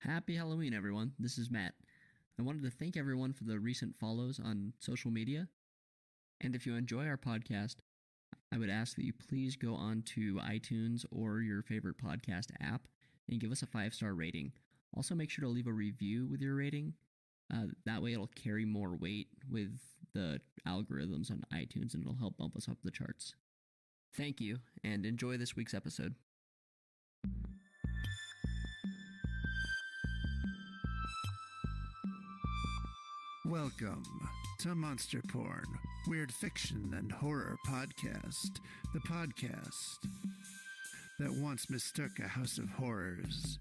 Happy Halloween, everyone. This is Matt. I wanted to thank everyone for the recent follows on social media. And if you enjoy our podcast, I would ask that you please go on to iTunes or your favorite podcast app and give us a 5-star rating. Also, make sure to leave a review with your rating. That way it'll carry more weight with the algorithms on iTunes and it'll help bump us up the charts. Thank you, and enjoy this week's episode. Welcome to Monster Porn, Weird Fiction and Horror Podcast, the podcast that once mistook a house of horrors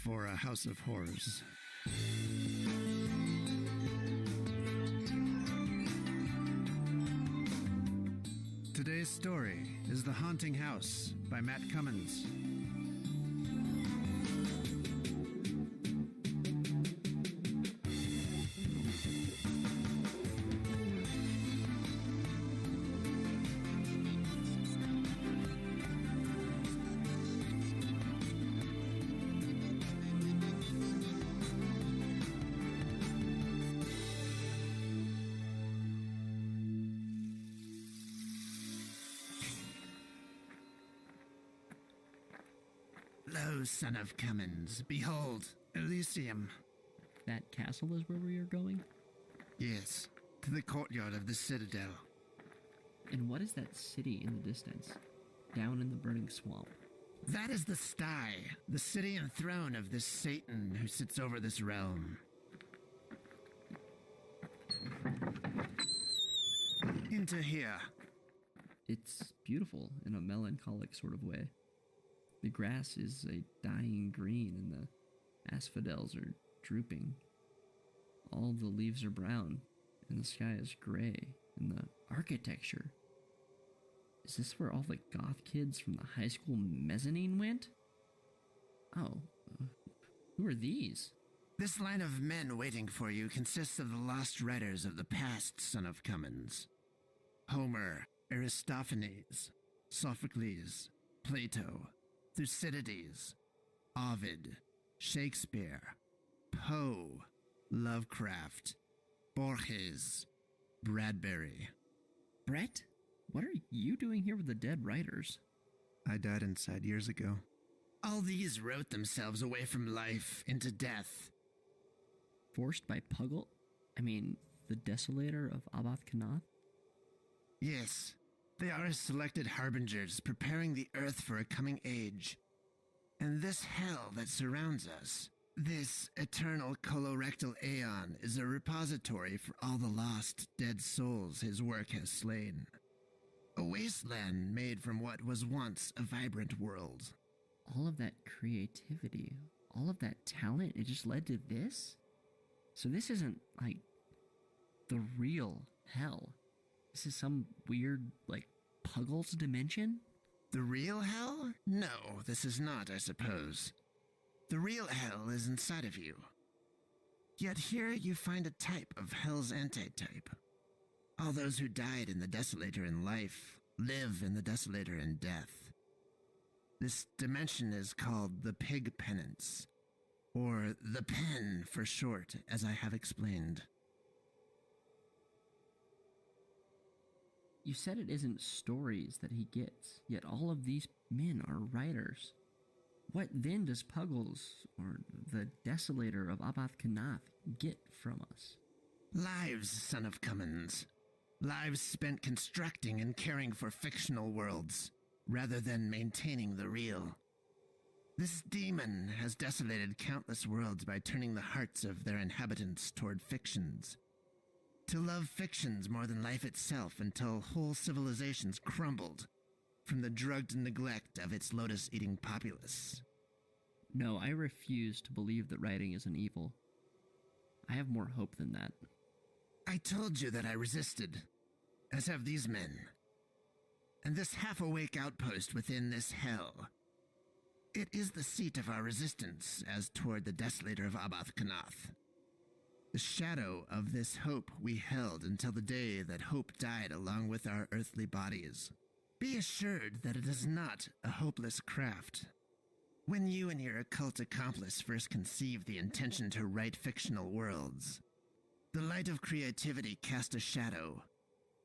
for a house of horrors. Today's story is The Haunting House by Matt Cummins. Lo, son of Cummins, behold, Elysium. That castle is where we are going? Yes, to the courtyard of the citadel. And what is that city in the distance, down in the burning swamp? That is the sty, the city and throne of this Satan who sits over this realm. Into here. It's beautiful in a melancholic sort of way. The grass is a dying green and the asphodels are drooping. All the leaves are brown and the sky is gray, and the architecture. Is this where all the goth kids from the high school mezzanine went? Oh, who are these? This line of men waiting for you consists of the lost writers of the past, son of Cummins. Homer, Aristophanes, Sophocles, Plato, Thucydides, Ovid, Shakespeare, Poe, Lovecraft, Borges, Bradbury. Brett, what are you doing here with the dead writers? I died inside years ago. All these wrote themselves away from life into death. Forced by Puggle? The Desolator of Abath Kanath? Yes, they are selected harbingers preparing the earth for a coming age. And this hell that surrounds us, this eternal colorectal aeon, is a repository for all the lost, dead souls his work has slain. A wasteland made from what was once a vibrant world. All of that creativity, all of that talent, it just led to this? So this isn't, the real hell. This is some weird, Puggles dimension? The real hell? No, this is not, I suppose. The real hell is inside of you. Yet here you find a type of hell's antitype. All those who died in the Desolator in life live in the Desolator in death. This dimension is called the Pig Penance, or the Pen for short, as I have explained. You said it isn't stories that he gets, yet all of these men are writers. What then does Puggles, or the Desolator of Abath Kanath, get from us? Lives, son of Cummins. Lives spent constructing and caring for fictional worlds, rather than maintaining the real. This demon has desolated countless worlds by turning the hearts of their inhabitants toward fictions. To love fictions more than life itself until whole civilizations crumbled from the drugged neglect of its lotus-eating populace. No, I refuse to believe that writing is an evil. I have more hope than that. I told you that I resisted, as have these men. And this half-awake outpost within this hell. It is the seat of our resistance as toward the Desolator of Abath Kanath. The shadow of this hope we held until the day that hope died along with our earthly bodies. Be assured that it is not a hopeless craft. When you and your occult accomplice first conceived the intention to write fictional worlds, the light of creativity cast a shadow,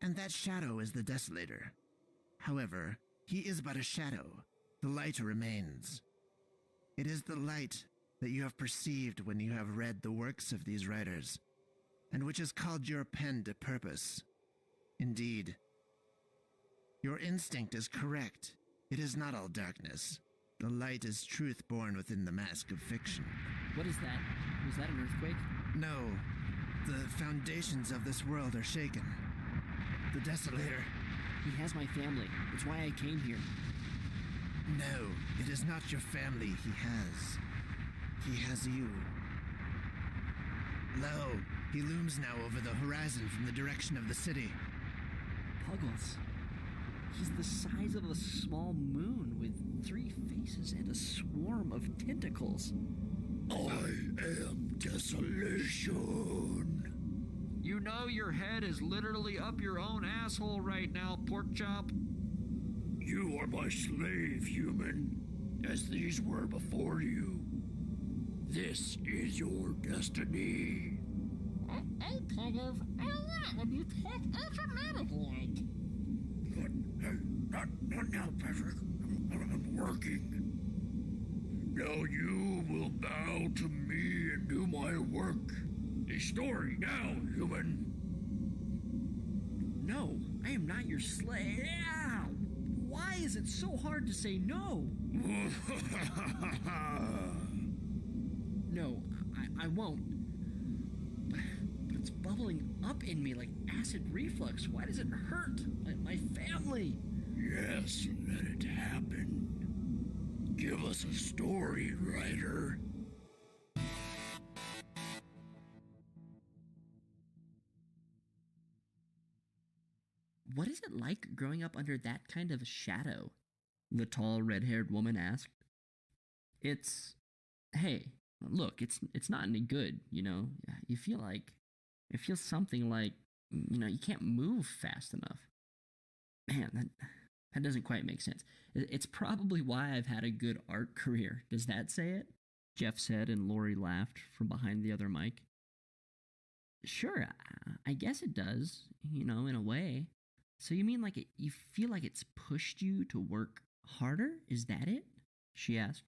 and that shadow is the Desolator. However, he is but a shadow. The light remains. It is the light that you have perceived when you have read the works of these writers, and which has called your pen to purpose. Indeed, your instinct is correct. It is not all darkness. The light is truth born within the mask of fiction. What is that? Was that an earthquake? No, the foundations of this world are shaken. The Desolator. He has my family. It's why I came here. No, it is not your family he has. He has you. Lo, he looms now over the horizon from the direction of the city. Puggles. He's the size of a small moon with 3 faces and a swarm of tentacles. I am desolation. You know your head is literally up your own asshole right now, pork chop. You are my slave, human, as these were before you. This is your destiny. Hey, Puggles, I love when you talk automatic-like. Not now, Patrick. I'm working. Now you will bow to me and do my work. A story now, human. No, I am not your slave. Why is it so hard to say no? No, I won't. But it's bubbling up in me like acid reflux. Why does it hurt? My family. Yes, let it happen. Give us a story, writer. What is it like growing up under that kind of a shadow? The tall, red-haired woman asked. Hey, look, it's not any good, you know? It feels something like, you can't move fast enough. Man, that doesn't quite make sense. It's probably why I've had a good art career. Does that say it? Jeff said, and Lori laughed from behind the other mic. Sure, I guess it does, in a way. So you mean you feel like it's pushed you to work harder? Is that it? She asked.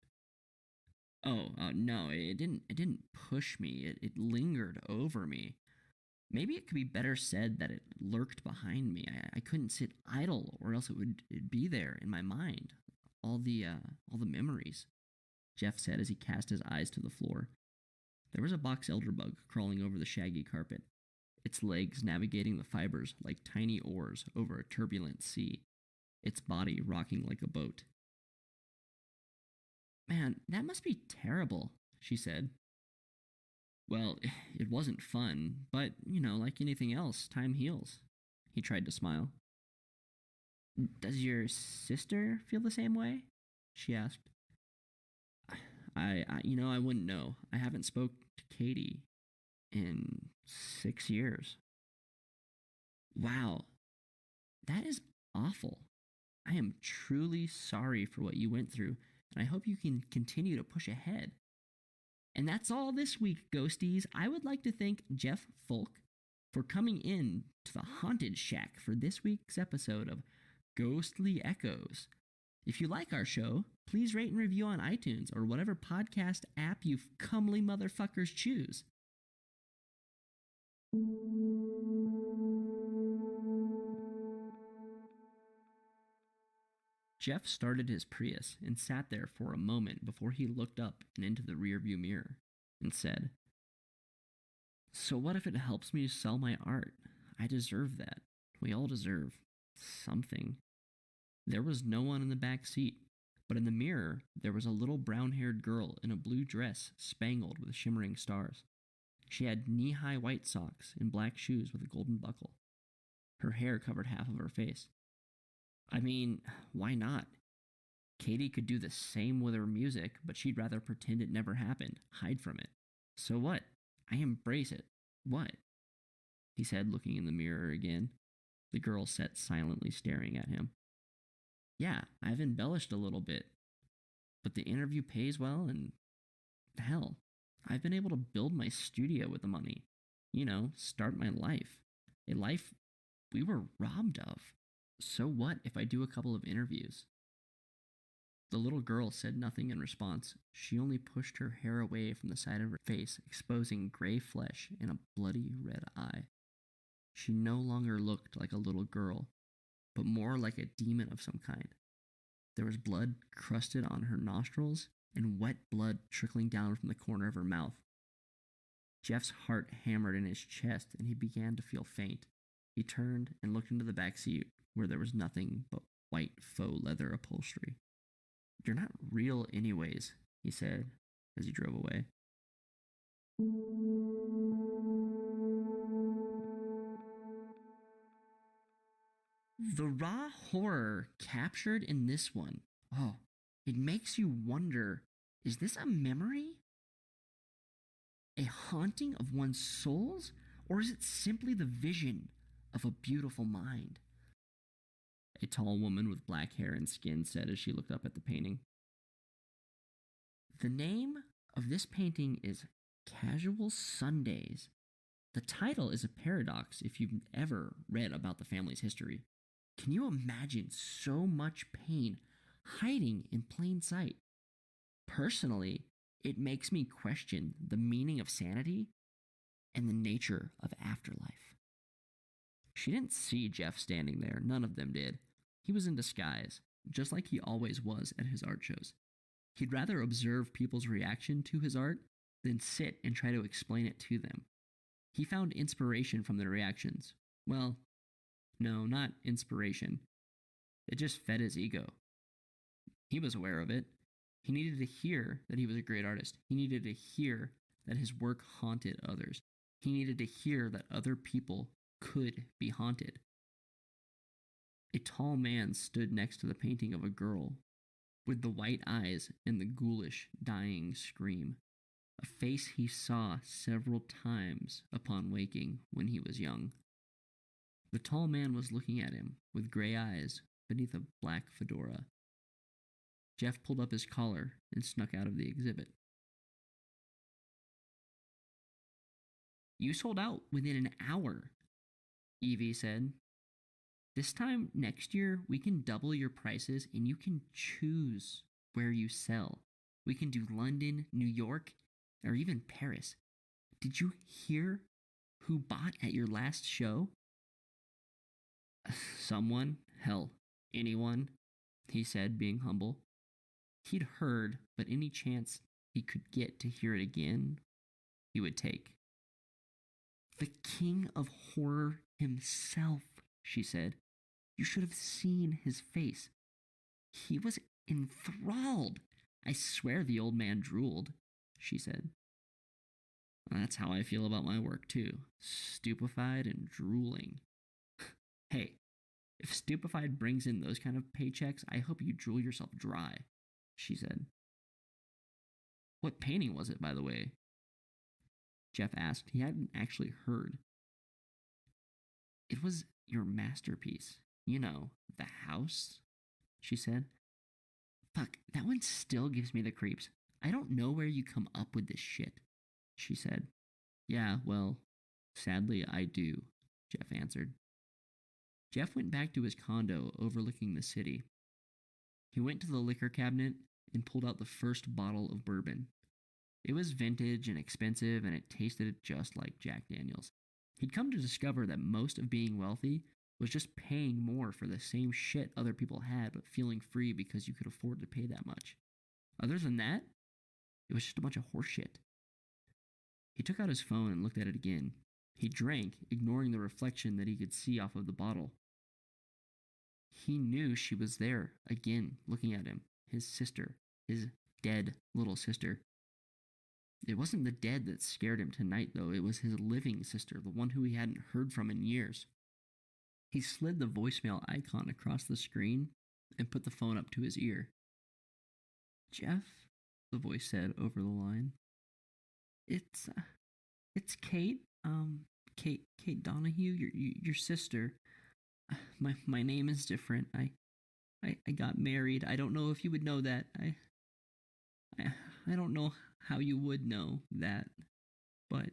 Oh, no, it didn't push me. It lingered over me. Maybe it could be better said that it lurked behind me. I couldn't sit idle, or else it'd be there in my mind. All the memories, Jeff said as he cast his eyes to the floor. There was a box elderbug crawling over the shaggy carpet, its legs navigating the fibers like tiny oars over a turbulent sea, its body rocking like a boat. Man, that must be terrible, she said. Well, it wasn't fun, but, like anything else, time heals. He tried to smile. Does your sister feel the same way? She asked. I wouldn't know. I haven't spoke to Katie in 6 years. Wow, that is awful. I am truly sorry for what you went through, and I hope you can continue to push ahead. And that's all this week, Ghosties. I would like to thank Jeff Folk for coming in to the Haunted Shack for this week's episode of Ghostly Echoes. If you like our show, please rate and review on iTunes or whatever podcast app you comely motherfuckers choose. Jeff started his Prius and sat there for a moment before he looked up and into the rearview mirror and said, So what if it helps me to sell my art? I deserve that. We all deserve something. There was no one in the back seat, but in the mirror there was a little brown-haired girl in a blue dress spangled with shimmering stars. She had knee-high white socks and black shoes with a golden buckle. Her hair covered half of her face. I mean, why not? Katie could do the same with her music, but she'd rather pretend it never happened, hide from it. So what? I embrace it. What? He said, looking in the mirror again. The girl sat silently staring at him. Yeah, I've embellished a little bit. but the interview pays well, and hell, I've been able to build my studio with the money. Start my life. A life we were robbed of. So what if I do a couple of interviews? The little girl said nothing in response. She only pushed her hair away from the side of her face, exposing gray flesh and a bloody red eye. She no longer looked like a little girl, but more like a demon of some kind. There was blood crusted on her nostrils and wet blood trickling down from the corner of her mouth. Jeff's heart hammered in his chest, and he began to feel faint. He turned and looked into the back seat, where there was nothing but white faux leather upholstery. "You're not real anyways," he said as he drove away. The raw horror captured in this one, it makes you wonder, is this a memory? A haunting of one's souls? Or is it simply the vision of a beautiful mind? A tall woman with black hair and skin said as she looked up at the painting. The name of this painting is Casual Sundays. The title is a paradox if you've ever read about the family's history. Can you imagine so much pain hiding in plain sight? Personally, it makes me question the meaning of sanity and the nature of afterlife. She didn't see Jeff standing there. None of them did. He was in disguise, just like he always was at his art shows. He'd rather observe people's reaction to his art than sit and try to explain it to them. He found inspiration from their reactions. Well, no, not inspiration. It just fed his ego. He was aware of it. He needed to hear that he was a great artist. He needed to hear that his work haunted others. He needed to hear that other people could be haunted. A tall man stood next to the painting of a girl with the white eyes and the ghoulish, dying scream, a face he saw several times upon waking when he was young. The tall man was looking at him with gray eyes beneath a black fedora. Jeff pulled up his collar and snuck out of the exhibit. "You sold out within an hour," Evie said. "This time next year, we can double your prices and you can choose where you sell. We can do London, New York, or even Paris. Did you hear who bought at your last show?" "Someone, hell, anyone," he said, being humble. He'd heard, but any chance he could get to hear it again, he would take. "The king of horror himself," she said. "You should have seen his face. He was enthralled. I swear the old man drooled," she said. "That's how I feel about my work, too. Stupefied and drooling." "Hey, if Stupefied brings in those kind of paychecks, I hope you drool yourself dry," she said. "What painting was it, by the way?" Jeff asked. He hadn't actually heard. "It was your masterpiece. The house," she said. "Fuck, that one still gives me the creeps. I don't know where you come up with this shit," she said. "Yeah, well, sadly I do," Jeff answered. Jeff went back to his condo overlooking the city. He went to the liquor cabinet and pulled out the first bottle of bourbon. It was vintage and expensive, and it tasted just like Jack Daniels. He'd come to discover that most of being wealthy was just paying more for the same shit other people had, but feeling free because you could afford to pay that much. Other than that, it was just a bunch of horseshit. He took out his phone and looked at it again. He drank, ignoring the reflection that he could see off of the bottle. He knew she was there, again, looking at him. His sister. His dead little sister. It wasn't the dead that scared him tonight, though. It was his living sister, the one who he hadn't heard from in years. He slid the voicemail icon across the screen and put the phone up to his ear. "Jeff," the voice said over the line. It's Kate. Kate Donahue, your sister. My name is different. I got married. I don't know if you would know that. I don't know how you would know that, but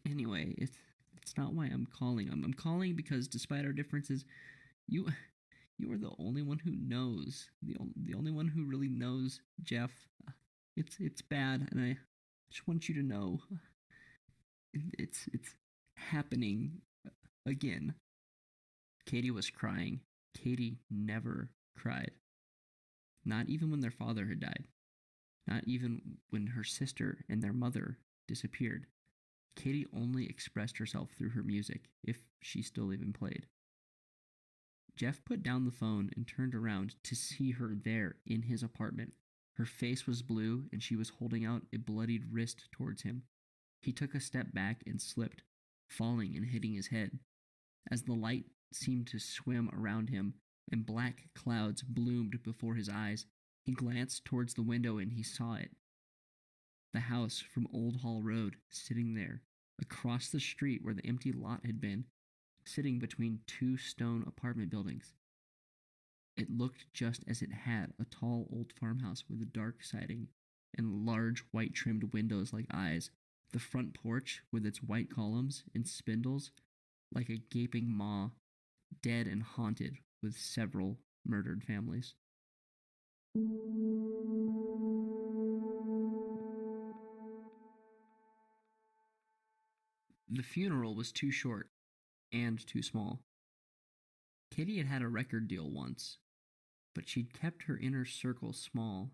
anyway, it's not why I'm calling. I'm calling because despite our differences, you you are the only one who knows. The only one who really knows Jeff. It's bad, and I just want you to know it's happening again. Katie was crying. Katie never cried. Not even when their father had died. Not even when her sister and their mother disappeared. Katie only expressed herself through her music, if she still even played. Jeff put down the phone and turned around to see her there in his apartment. Her face was blue and she was holding out a bloodied wrist towards him. He took a step back and slipped, falling and hitting his head. As the light seemed to swim around him and black clouds bloomed before his eyes, he glanced towards the window and he saw it. The house from Old Hall Road, sitting there, across the street where the empty lot had been, sitting between two stone apartment buildings. It looked just as it had, a tall old farmhouse with a dark siding and large white-trimmed windows like eyes, the front porch with its white columns and spindles like a gaping maw, dead and haunted with several murdered families. The funeral was too short and too small. Katie had had a record deal once, but she'd kept her inner circle small,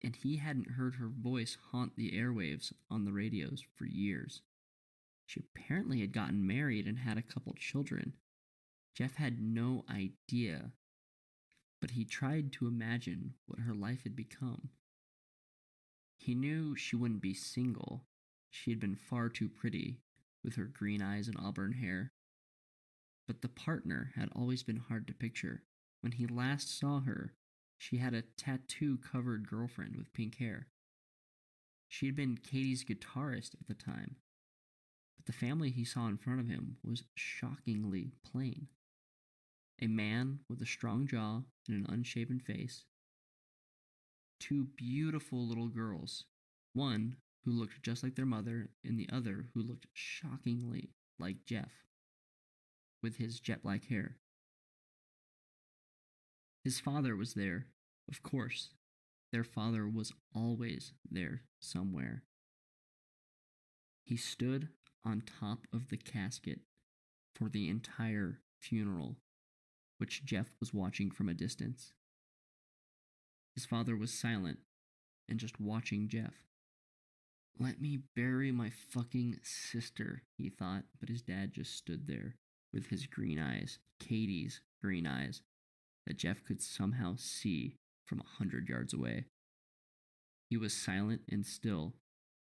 and he hadn't heard her voice haunt the airwaves on the radios for years. She apparently had gotten married and had a couple children. Jeff had no idea, but he tried to imagine what her life had become. He knew she wouldn't be single. She had been far too pretty, with her green eyes and auburn hair. But the partner had always been hard to picture. When he last saw her, she had a tattoo-covered girlfriend with pink hair. She had been Katie's guitarist at the time, but the family he saw in front of him was shockingly plain. A man with a strong jaw and an unshaven face. Two beautiful little girls, one who looked just like their mother and the other who looked shockingly like Jeff, with his jet-black hair. His father was there, of course. Their father was always there somewhere. He stood on top of the casket for the entire funeral, which Jeff was watching from a distance. His father was silent and just watching Jeff. Let me bury my fucking sister, he thought, but his dad just stood there with his green eyes, Katie's green eyes, that Jeff could somehow see from 100 yards away. He was silent and still.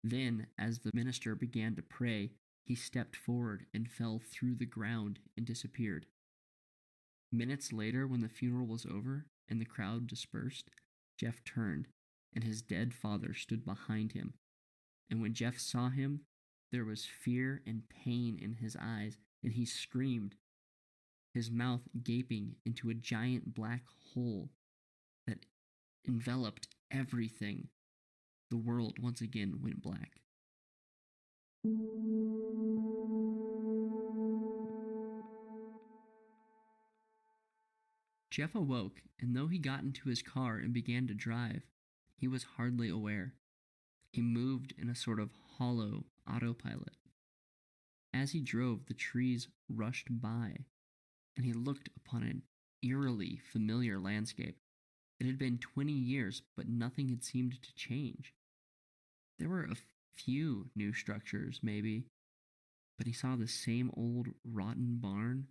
Then, as the minister began to pray, he stepped forward and fell through the ground and disappeared. Minutes later, when the funeral was over and the crowd dispersed, Jeff turned, and his dead father stood behind him. And when Jeff saw him, there was fear and pain in his eyes, and he screamed, his mouth gaping into a giant black hole that enveloped everything. The world once again went black. Jeff awoke, and though he got into his car and began to drive, he was hardly aware. He moved in a sort of hollow autopilot. As he drove, the trees rushed by, and he looked upon an eerily familiar landscape. It had been 20 years, but nothing had seemed to change. There were a few new structures, maybe, but he saw the same old rotten barn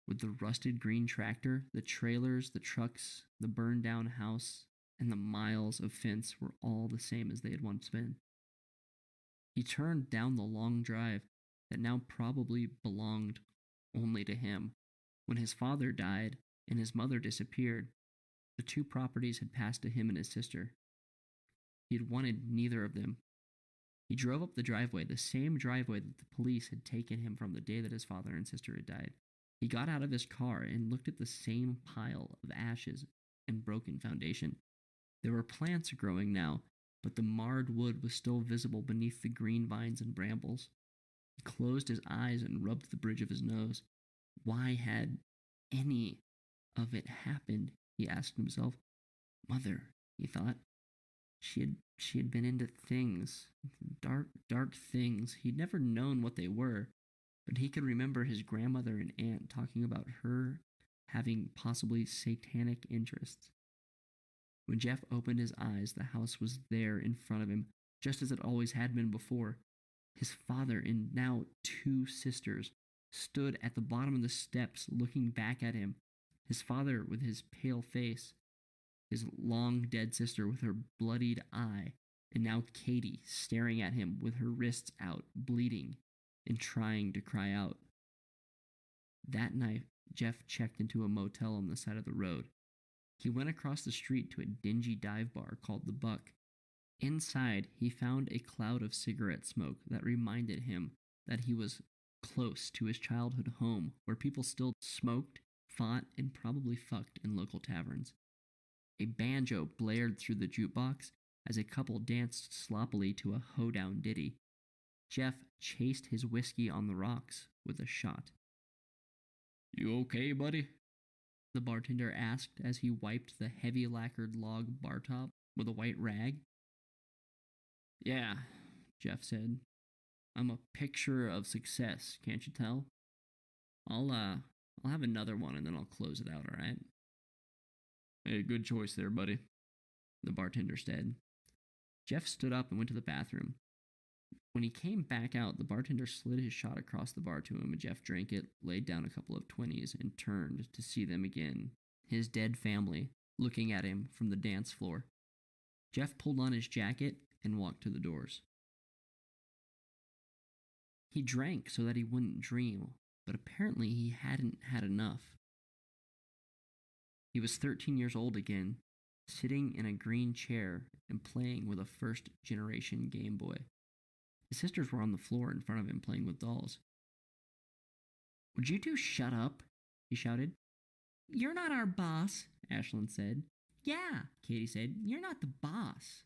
with the rusted green tractor, the trailers, the trucks, the burned-down house, and the miles of fence were all the same as they had once been. He turned down the long drive that now probably belonged only to him. When his father died and his mother disappeared, the two properties had passed to him and his sister. He had wanted neither of them. He drove up the driveway, the same driveway that the police had taken him from the day that his father and sister had died. He got out of his car and looked at the same pile of ashes and broken foundation. There were plants growing now, but the marred wood was still visible beneath the green vines and brambles. He closed his eyes and rubbed the bridge of his nose. Why had any of it happened? He asked himself. Mother, he thought. She had been into things, dark things. He'd never known what they were, but he could remember his grandmother and aunt talking about her having possibly satanic interests. When Jeff opened his eyes, the house was there in front of him, just as it always had been before. His father and now 2 sisters stood at the bottom of the steps looking back at him. His father with his pale face, his long dead sister with her bloodied eye, and now Katie staring at him with her wrists out, bleeding, and trying to cry out. That night, Jeff checked into a motel on the side of the road. He went across the street to a dingy dive bar called The Buck. Inside, he found a cloud of cigarette smoke that reminded him that he was close to his childhood home, where people still smoked, fought, and probably fucked in local taverns. A banjo blared through the jukebox as a couple danced sloppily to a hoedown ditty. Jeff chased his whiskey on the rocks with a shot. You okay, buddy? The bartender asked as he wiped the heavy lacquered log bar top with a white rag. Yeah, Jeff said. I'm a picture of success, can't you tell? I'll have another one and then I'll close it out, all right? Hey, good choice there, buddy, the bartender said. Jeff stood up and went to the bathroom. When he came back out, the bartender slid his shot across the bar to him, and Jeff drank it, laid down a couple of 20s, and turned to see them again, his dead family, looking at him from the dance floor. Jeff pulled on his jacket and walked to the doors. He drank so that he wouldn't dream, but apparently he hadn't had enough. He was 13 years old again, sitting in a green chair and playing with a first-generation Game Boy. His sisters were on the floor in front of him playing with dolls. Would you two shut up? He shouted. You're not our boss, Ashlyn said. Yeah, Katie said. You're not the boss.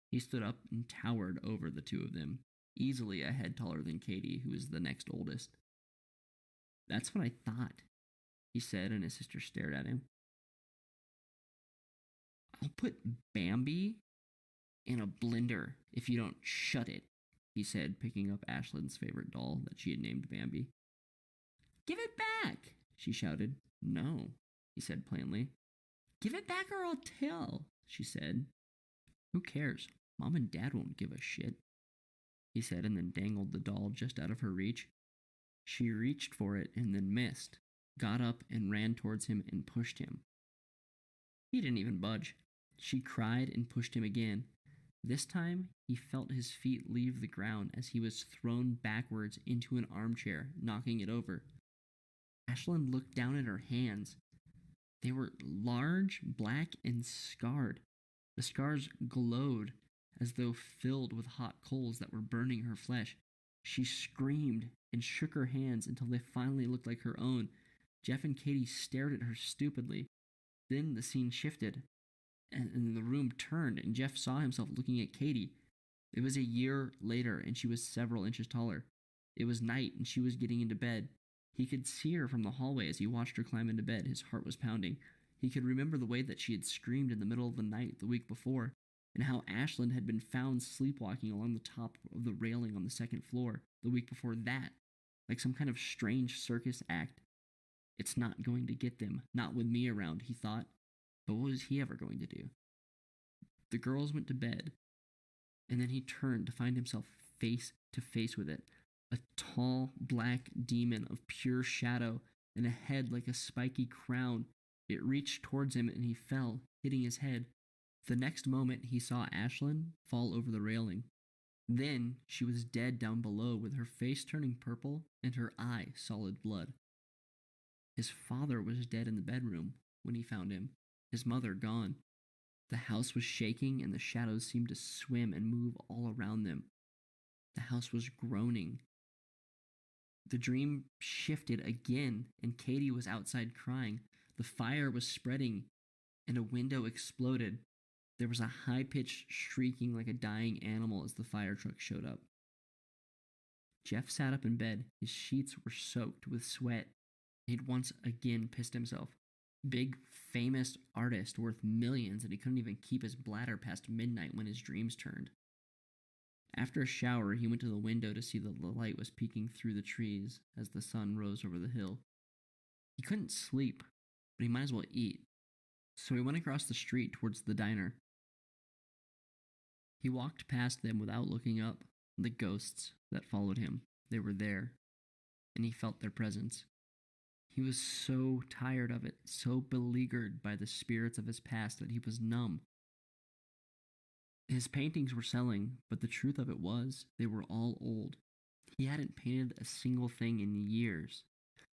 He stood up and towered over the two of them, easily a head taller than Katie, who was the next oldest. That's what I thought, he said, and his sister stared at him. I'll put Bambi in a blender if you don't shut it, he said, picking up Ashlyn's favorite doll that she had named Bambi. Give it back, she shouted. No, he said plainly. Give it back or I'll tell, she said. Who cares? Mom and Dad won't give a shit, he said, and then dangled the doll just out of her reach. She reached for it and then missed, got up and ran towards him and pushed him. He didn't even budge. She cried and pushed him again. This time, he felt his feet leave the ground as he was thrown backwards into an armchair, knocking it over. Ashlyn looked down at her hands. They were large, black, and scarred. The scars glowed as though filled with hot coals that were burning her flesh. She screamed and shook her hands until they finally looked like her own. Jeff and Katie stared at her stupidly. Then the scene shifted, and the room turned, and Jeff saw himself looking at Katie. It was a year later, and she was several inches taller. It was night, and she was getting into bed. He could see her from the hallway as he watched her climb into bed. His heart was pounding. He could remember the way that she had screamed in the middle of the night the week before, and how Ashlyn had been found sleepwalking along the top of the railing on the second floor the week before that, like some kind of strange circus act. It's not going to get them, not with me around, he thought. But what was he ever going to do? The girls went to bed, and then he turned to find himself face to face with it. A tall, black demon of pure shadow and a head like a spiky crown. It reached towards him and he fell, hitting his head. The next moment, he saw Ashlyn fall over the railing. Then she was dead down below, with her face turning purple and her eye solid blood. His father was dead in the bedroom when he found him, his mother gone. The house was shaking and the shadows seemed to swim and move all around them. The house was groaning. The dream shifted again, and Katie was outside crying. The fire was spreading. and a window exploded. There was a high-pitched shrieking like a dying animal as the fire truck showed up. Jeff sat up in bed. His sheets were soaked with sweat. He'd once again pissed himself. Big, famous artist worth millions, and he couldn't even keep his bladder past midnight when his dreams turned. After a shower, he went to the window to see that the light was peeking through the trees as the sun rose over the hill. He couldn't sleep, but he might as well eat, so he went across the street towards the diner. He walked past them without looking up. The ghosts that followed him, they were there, and he felt their presence. He was so tired of it, so beleaguered by the spirits of his past that he was numb. His paintings were selling, but the truth of it was, they were all old. He hadn't painted a single thing in years,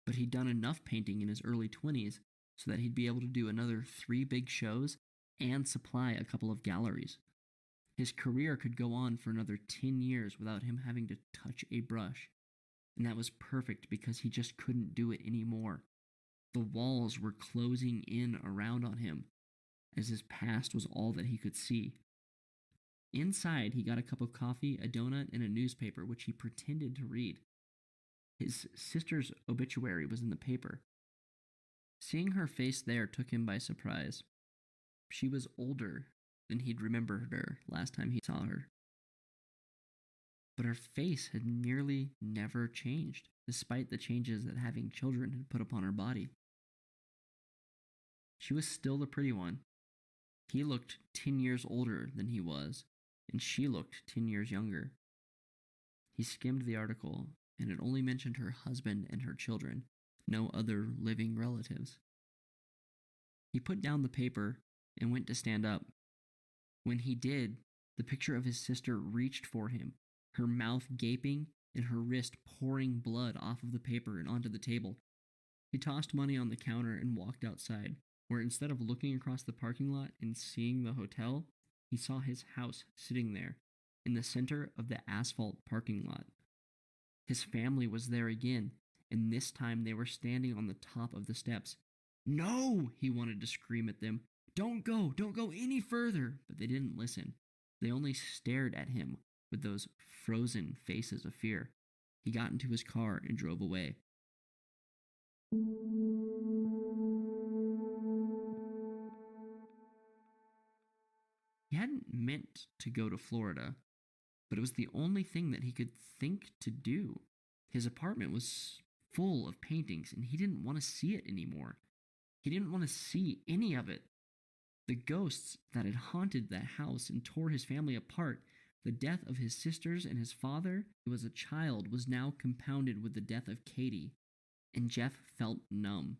but he'd done enough painting in his early 20s so that he'd be able to do another 3 big shows and supply a couple of galleries. His career could go on for another 10 years without him having to touch a brush, and that was perfect because he just couldn't do it anymore. The walls were closing in around on him, as his past was all that he could see. Inside, he got a cup of coffee, a donut, and a newspaper, which he pretended to read. His sister's obituary was in the paper. Seeing her face there took him by surprise. She was older than he'd remembered her last time he saw her. But her face had nearly never changed, despite the changes that having children had put upon her body. She was still the pretty one. He looked 10 years older than he was, and she looked 10 years younger. He skimmed the article, and it only mentioned her husband and her children, no other living relatives. He put down the paper and went to stand up. When he did, the picture of his sister reached for him, her mouth gaping and her wrist pouring blood off of the paper and onto the table. He tossed money on the counter and walked outside, where instead of looking across the parking lot and seeing the hotel, he saw his house sitting there, in the center of the asphalt parking lot. His family was there again, and this time they were standing on the top of the steps. "No!" he wanted to scream at them. Don't go any further!" But they didn't listen. They only stared at him with those frozen faces of fear. He got into his car and drove away. He hadn't meant to go to Florida, but it was the only thing that he could think to do. His apartment was full of paintings, and he didn't want to see it anymore. He didn't want to see any of it. The ghosts that had haunted that house and tore his family apart, the death of his sisters and his father, who was a child, was now compounded with the death of Katie, and Jeff felt numb.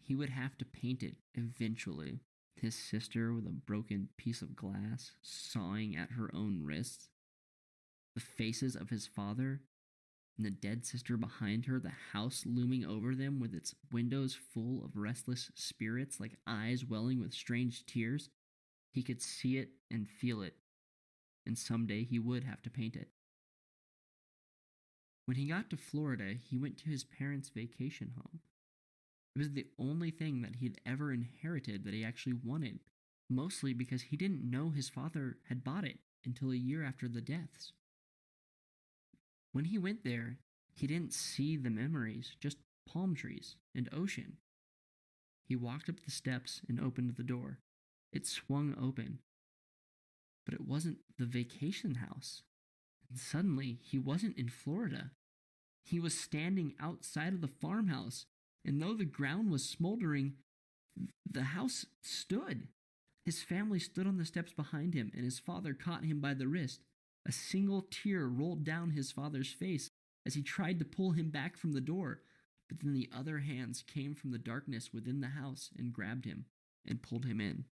He would have to paint it eventually. His sister with a broken piece of glass, sawing at her own wrists. The faces of his father and the dead sister behind her, the house looming over them with its windows full of restless spirits like eyes welling with strange tears. He could see it and feel it, and someday he would have to paint it. When he got to Florida, he went to his parents' vacation home. It was the only thing that he'd ever inherited that he actually wanted, mostly because he didn't know his father had bought it until a year after the deaths. When he went there, he didn't see the memories, just palm trees and ocean. He walked up the steps and opened the door. It swung open, but it wasn't the vacation house. And suddenly, he wasn't in Florida. He was standing outside of the farmhouse, and though the ground was smoldering, the house stood. His family stood on the steps behind him, and his father caught him by the wrist. A single tear rolled down his father's face as he tried to pull him back from the door, but then the other hands came from the darkness within the house and grabbed him and pulled him in.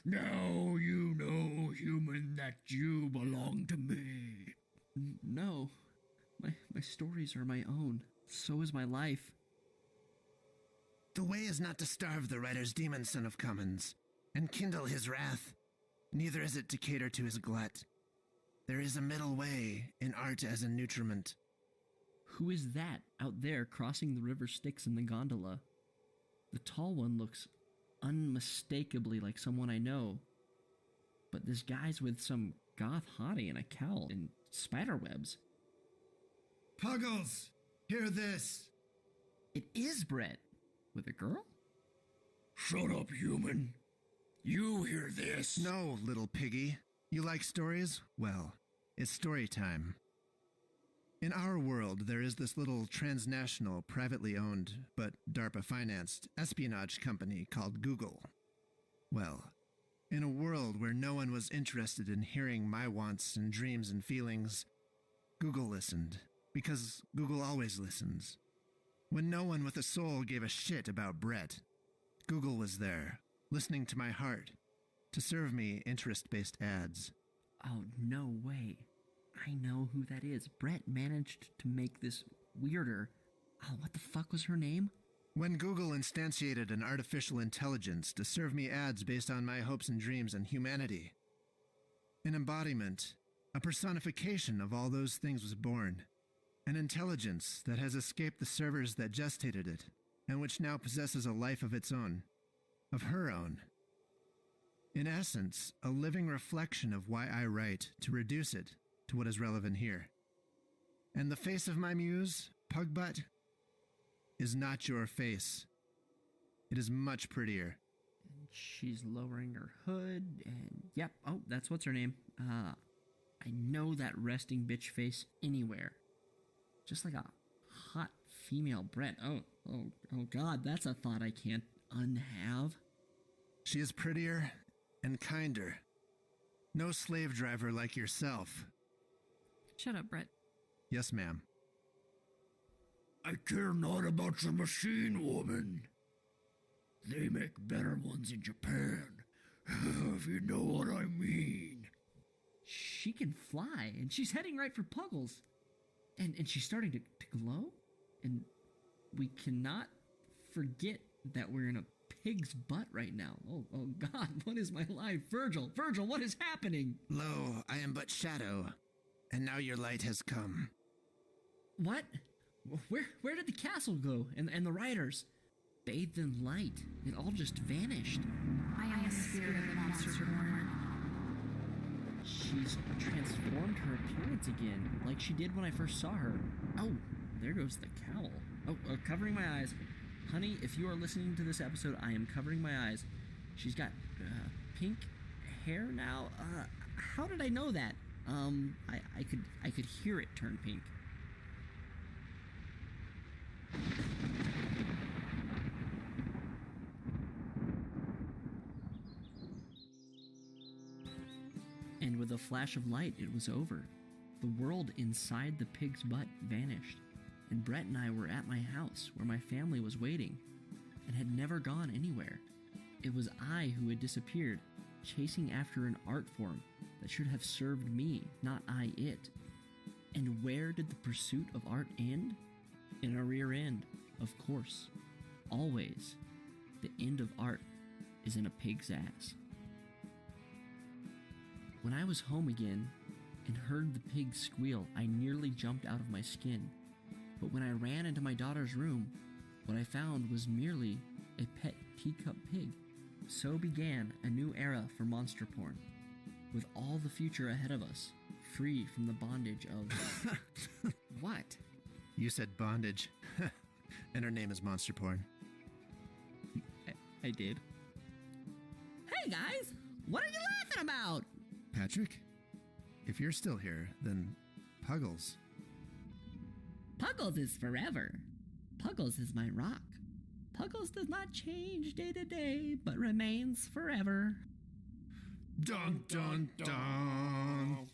Now you know, human, that you belong to me. No. My stories are my own. So is my life. The way is not to starve the writer's demon, son of Cummins, and kindle his wrath. Neither is it to cater to his glut. There is a middle way in art as a nutriment. Who is that out there crossing the river Styx in the gondola? The tall one looks unmistakably like someone I know. But this guy's with some goth hottie in a cowl and spiderwebs. Puggles, hear this. It is Brett. With a girl? Shut up, human. You hear this? No, little piggy. You like stories? Well, it's story time. In our world, there is this little transnational, privately owned, but DARPA-financed espionage company called Google. Well, in a world where no one was interested in hearing my wants and dreams and feelings, Google listened, because Google always listens. When no one with a soul gave a shit about Brett, Google was there, listening to my heart, to serve me interest-based ads. Oh, no way. I know who that is. Brett managed to make this weirder. Oh, what the fuck was her name? When Google instantiated an artificial intelligence to serve me ads based on my hopes and dreams and humanity, an embodiment, a personification of all those things was born. An intelligence that has escaped the servers that gestated it, and which now possesses a life of its own, of her own. In essence, a living reflection of why I write, to reduce it to what is relevant here. And the face of my muse, Pugbutt, is not your face. It is much prettier. And she's lowering her hood, and yep, oh, that's what's her name. I know that resting bitch face anywhere. Just like a hot female Brett. Oh God, that's a thought I can't unhave. She is prettier and kinder. No slave driver like yourself. Shut up, Brett. Yes, ma'am. I care not about your machine, woman. They make better ones in Japan, if you know what I mean. She can fly, and she's heading right for Puggles. And she's starting to glow, and we cannot forget that we're in a pig's butt right now. Oh God, what is my life? Virgil, what is happening? Lo, I am but shadow, and now your light has come. What? Where did the castle go, and the riders? Bathed in light, it all just vanished. I am the spirit of the monster born. She's transformed her appearance again, like she did when I first saw her. Oh, there goes the cowl. Oh, covering my eyes. Honey, if you are listening to this episode, I am covering my eyes. She's got pink hair now. How did I know that? I could hear it turn pink. And with a flash of light, it was over. The world inside the pig's butt vanished, and Brett and I were at my house where my family was waiting and had never gone anywhere. It was I who had disappeared, chasing after an art form that should have served me, not I it. And where did the pursuit of art end? In a rear end, of course. Always. The end of art is in a pig's ass. When I was home again and heard the pig squeal, I nearly jumped out of my skin. But when I ran into my daughter's room, what I found was merely a pet teacup pig. So began a new era for monster porn, with all the future ahead of us, free from the bondage of... What? You said bondage. And her name is Monster Porn. I did. Hey guys, what are you laughing about? Patrick? If you're still here, then Puggles. Puggles is forever. Puggles is my rock. Puggles does not change day to day, but remains forever. Dun dun dun!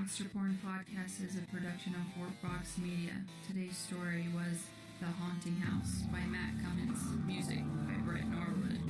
Monster Porn Podcast is a production of Workbox Media. Today's story was The Haunting House by Matt Cummins. Music by Brett Norwood.